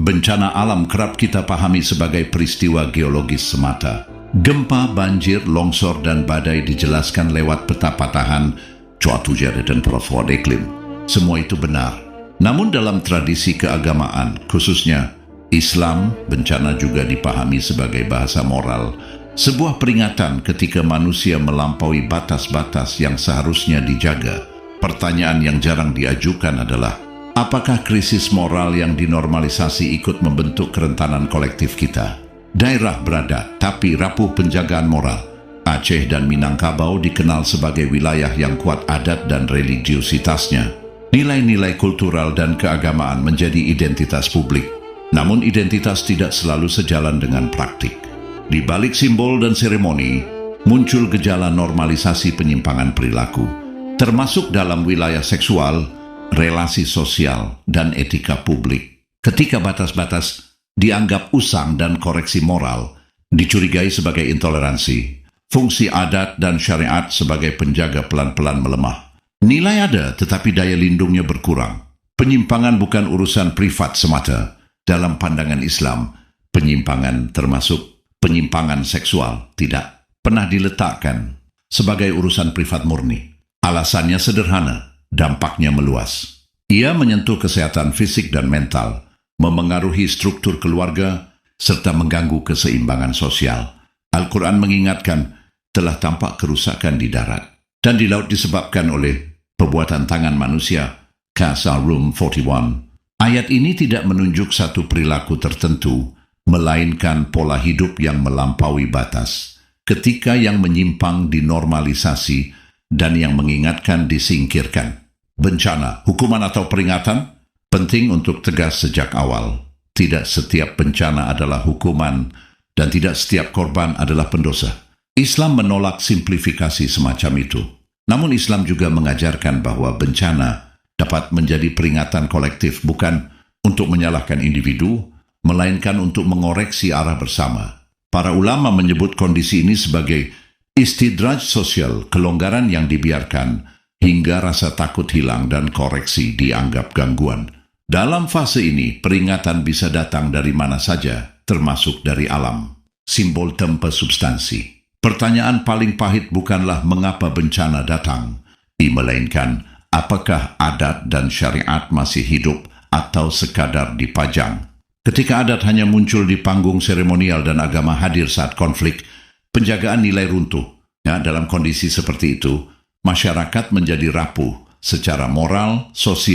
Bencana alam kerap kita pahami sebagai peristiwa geologis semata. Gempa, banjir, longsor, dan badai dijelaskan lewat peta patahan, cuaca udara, dan profil iklim. Semua itu benar. Namun dalam tradisi keagamaan, khususnya Islam, bencana juga dipahami sebagai bahasa moral, sebuah peringatan ketika manusia melampaui batas-batas yang seharusnya dijaga. Pertanyaan yang jarang diajukan adalah, apakah krisis moral yang dinormalisasi ikut membentuk kerentanan kolektif kita? Daerah beradat tapi rapuh penjagaan moral. Aceh dan Minangkabau dikenal sebagai wilayah yang kuat adat dan religiusitasnya. Nilai-nilai kultural dan keagamaan menjadi identitas publik. Namun identitas tidak selalu sejalan dengan praktik. Di balik simbol dan seremoni, muncul gejala normalisasi penyimpangan perilaku, termasuk dalam wilayah seksual, relasi sosial, dan etika publik. Ketika batas-batas dianggap usang dan koreksi moral dicurigai sebagai intoleransi, fungsi adat dan syariat sebagai penjaga pelan-pelan melemah. Nilai ada, tetapi daya lindungnya berkurang. Penyimpangan bukan urusan privat semata. Dalam pandangan Islam, penyimpangan termasuk penyimpangan seksual tidak pernah diletakkan sebagai urusan privat murni. Alasannya sederhana, dampaknya meluas. Ia menyentuh kesehatan fisik dan mental, memengaruhi struktur keluarga, serta mengganggu keseimbangan sosial. Al-Quran mengingatkan, telah tampak kerusakan di darat dan di laut disebabkan oleh perbuatan tangan manusia. Qasas Rum 41. Ayat ini tidak menunjuk satu perilaku tertentu, melainkan pola hidup yang melampaui batas. Ketika yang menyimpang dinormalisasi dan yang mengingatkan disingkirkan. Bencana, hukuman atau peringatan? Penting untuk tegas sejak awal. Tidak setiap bencana adalah hukuman dan tidak setiap korban adalah pendosa. Islam menolak simplifikasi semacam itu. Namun Islam juga mengajarkan bahwa bencana dapat menjadi peringatan kolektif, bukan untuk menyalahkan individu, melainkan untuk mengoreksi arah bersama. Para ulama menyebut kondisi ini sebagai istidraj sosial, kelonggaran yang dibiarkan hingga rasa takut hilang dan koreksi dianggap gangguan. Dalam fase ini, peringatan bisa datang dari mana saja, termasuk dari alam. Simbol tanpa substansi. Pertanyaan paling pahit bukanlah mengapa bencana datang, melainkan apakah adat dan syariat masih hidup atau sekadar dipajang. Ketika adat hanya muncul di panggung seremonial dan agama hadir saat konflik, penjagaan nilai runtuh. Dalam kondisi seperti itu, masyarakat menjadi rapuh secara moral, sosial,